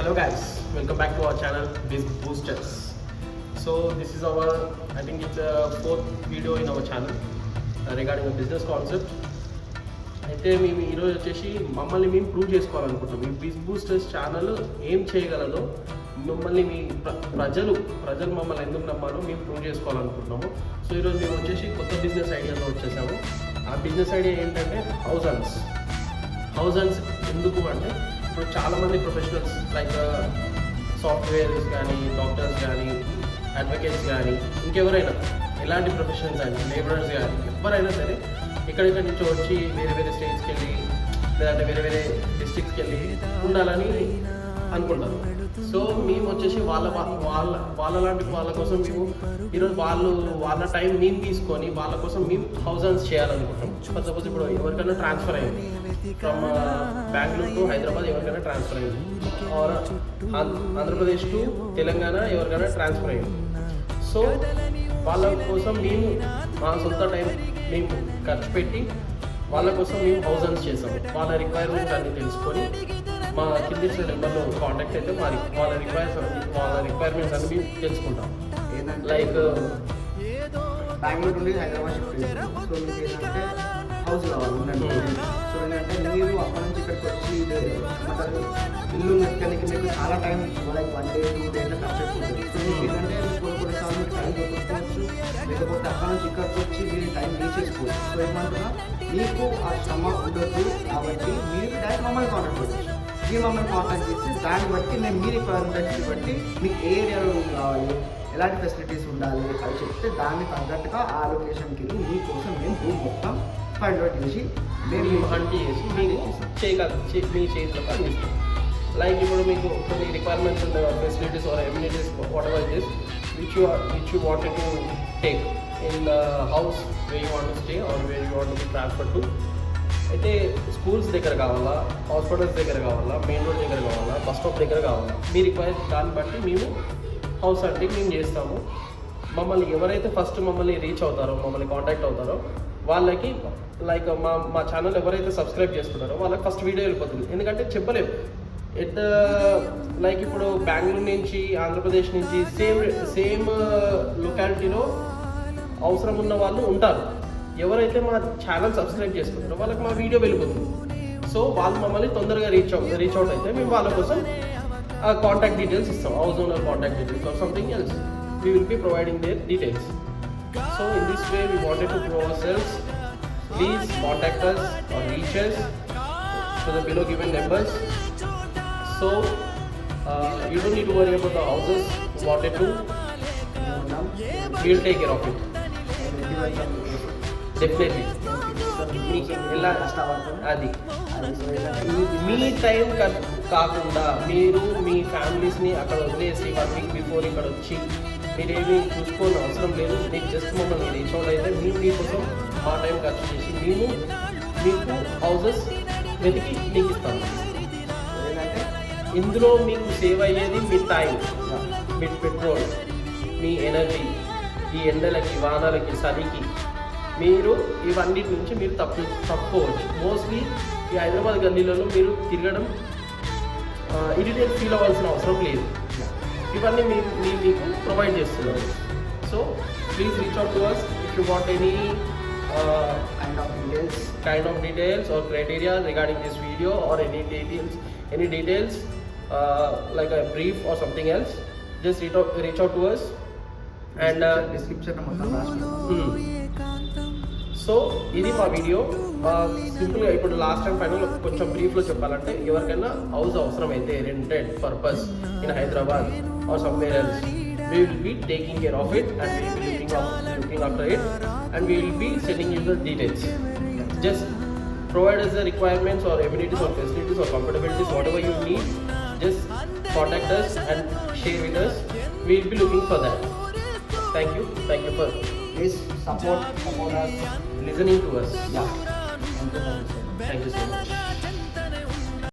Hello guys, welcome back to our channel Biz Boosters. So this is our, I think it's a fourth video in our channel regarding a business concept. అయితే మేము ఈరోజు వచ్చేసి మమ్మల్ని మేము prove చేసుకోవాలనుకుంటాం. మీ బిజ్ boosters channel ఏం చేయగలదో మమ్మల్ని మీ ప్రజలు మమ్మల్ని ఎందుకు నమ్మాలో మేము ప్రూవ్ చేసుకోవాలనుకుంటున్నాము. సో ఈరోజు మేము వచ్చేసి కొత్త బిజినెస్ ఐడియాతో వచ్చేసాము. ఆ బిజినెస్ ఐడియా ఏంటంటే హౌస్ హండ్స్ ఎందుకు అంటే ఇప్పుడు చాలామంది ప్రొఫెషనల్స్ లైక్ సాఫ్ట్వేర్స్ కానీ, డాక్టర్స్ కానీ, అడ్వకేట్స్ కానీ, ఇంకెవరైనా ఎలాంటి ప్రొఫెషనల్స్ కానీ, లేబరర్స్ కానీ ఎవరైనా సరే ఎక్కడెక్కడి నుంచో వచ్చి వేరే వేరే స్టేట్స్కి వెళ్ళి లేదంటే వేరే వేరే డిస్ట్రిక్ట్స్కి వెళ్ళి ఉండాలని అనుకుంటారు. సో మేము వచ్చేసి వాళ్ళ లాంటి వాళ్ళ కోసం మేము ఈరోజు వాళ్ళ టైం మేము తీసుకొని వాళ్ళ కోసం మేము హౌస్ చేయాలనుకుంటాం. ఫర్ సపోజ్ ఇప్పుడు ఎవరికైనా ట్రాన్స్ఫర్ అయింది ఫ్రమ్ బెంగళూరు టు హైదరాబాద్, ఎవరికైనా ట్రాన్స్ఫర్ అయింది, ఆర్ ఆంధ్రప్రదేశ్ టు తెలంగాణ ఎవరికైనా ట్రాన్స్ఫర్ అయింది. సో వాళ్ళ కోసం మేము మా సొంత టైం మేము ఖర్చు పెట్టి వాళ్ళ కోసం మేము హౌస్ చేసాము. వాళ్ళ రిక్వైర్మెంట్స్ అన్ని తెలుసుకొని మా కింది నెంబర్లో కాంటాక్ట్ అయితే వాళ్ళ రిక్వైర్మెంట్స్ అన్ని మేము తెలుసుకుంటాం. లైక్ బెంగళూరు నుండి హైదరాబాద్ షిఫ్ట్ చేశారు. సో మీకు ఏంటంటే హౌస్ కావాలి ఉండండి. సో ఏంటంటే మీరు అక్కడి నుంచి ఇక్కడికి వచ్చి ఇల్లు నెక్కడానికి మీకు చాలా టైం లైక్ 1 day 2 days ఖర్చు ఎక్కుతుంది. సో మీకు ఏంటంటే కొన్నిసార్లు మీకు టైం దొరకవచ్చు, లేకపోతే అక్కడ నుంచి ఇక్కడికి వచ్చి మీరు టైం రీచ్ చేసుకోవచ్చు. సో ఏమంటున్నా మీకు ఆ శ్రమ ఉండొద్దు కాబట్టి మీరు డైరెక్ట్ మమ్మల్ని కాంటాక్ట్ చేయవచ్చు. మీరు మమ్మల్ని కాంటాక్ట్ చేసి దాన్ని బట్టి మేము మీ రిక్వైర్మెంట్స్ని బట్టి మీకు ఏ ఏరియాలో కావాలి, ఎలాంటి ఫెసిలిటీస్ ఉండాలి అవి చెప్తే దాన్ని తగ్గట్టుగా ఆ లొకేషన్కి వెళ్ళి మీకోసం మేము రూమ్ మొత్తం ఫైండ్ అవుట్ చేసి మేము హంట్ చేసి మేము మీ చేతిలో అందిస్తాం. లైక్ ఇప్పుడు మీకు కొన్ని రిక్వైర్మెంట్స్ ఉన్న facilities or amenities whatever it is which you wanted to take in the house where you want to stay or where you want to be transfer to. అయితే schools దగ్గర కావాలా, hospitals దగ్గర కావాలా, main road దగ్గర కావాలా, bus stop దగ్గర కావాలా, మీ require దాన్ని బట్టి మేము హౌస్ హంటింగ్ మేము చేస్తాము. మమ్మల్ని ఎవరైతే ఫస్ట్ మమ్మల్ని రీచ్ అవుతారో, మమ్మల్ని కాంటాక్ట్ అవుతారో వాళ్ళకి లైక్ మా ఛానల్ ఎవరైతే సబ్స్క్రైబ్ చేసుకుంటారో వాళ్ళకి ఫస్ట్ వీడియో వెళ్ళిపోతుంది. ఎందుకంటే చెప్పలేము లైక్ ఇప్పుడు బెంగళూరు నుంచి ఆంధ్రప్రదేశ్ నుంచి సేమ్ లొకాలిటీలో అవసరం ఉన్న వాళ్ళు ఉంటారు. ఎవరైతే మా ఛానల్ సబ్స్క్రైబ్ చేసుకుంటారో వాళ్ళకి మా వీడియో వెళ్ళిపోతుంది. సో వాళ్ళు మమ్మల్ని తొందరగా రీచ్ అవుట్ అయితే మేము వాళ్ళ కోసం కాంటాక్ట్ డీటెయిల్స్ ఇస్తాం, house owner contact details or something else. We will be providing their details. So in this way we wanted to prove our sales. Please contact us or reach us to the below given numbers. So you don't need to worry about the houses you wanted to. We'll take care of it. Definitely. అది మీ time కాకుండా మీరు మీ ఫ్యామిలీస్ని అక్కడ వదిలేసి 1 week before ఇక్కడ వచ్చి మీరేమీ చూసుకోని అవసరం లేదు. మీకు జస్ట్ మమ్మల్ని రీచ్ అవుట్ అయితే మీకోసం మా టైం ఖర్చు చేసి మేము మీకు హౌసెస్ వెతికి మీకు ఇస్తాము. ఏంటంటే ఇందులో మీకు సేవ్ అయ్యేది మీ టైం, మీ పెట్రోల్, మీ ఎనర్జీ. ఈ ఎండలకి, వానలకి, చలికి మీరు ఇవన్నిటి నుంచి మీరు తప్పుకోవచ్చు. మోస్ట్లీ ఈ హైదరాబాద్ గల్లీలలో మీరు తిరగడం ఇరిటేట్ ఫీల్ అవ్వాల్సిన అవసరం లేదు. ఇవన్నీ మీకు ప్రొవైడ్ చేస్తున్నాము. So please reach out to us if you want any kind of details or criteria regarding this video or any details like a brief or something else. Just reach out to us and description మొత్తం రాసి. So ఇది మా video. సింపుల్గా ఇప్పుడు last time final కొంచెం బ్రీఫ్లో చెప్పాలంటే ఎవరికైనా house అవసరమైతే rented purpose in Hyderabad or somewhere else, we will be taking care of it and we will be looking after it and we will be sending you the details. Just provide us the requirements or amenities or facilities or comfortabilities, whatever you need. Just contact us and share with us. We will be looking for that. Thank you for Please support us, listening to us. Yeah. Thank you so much.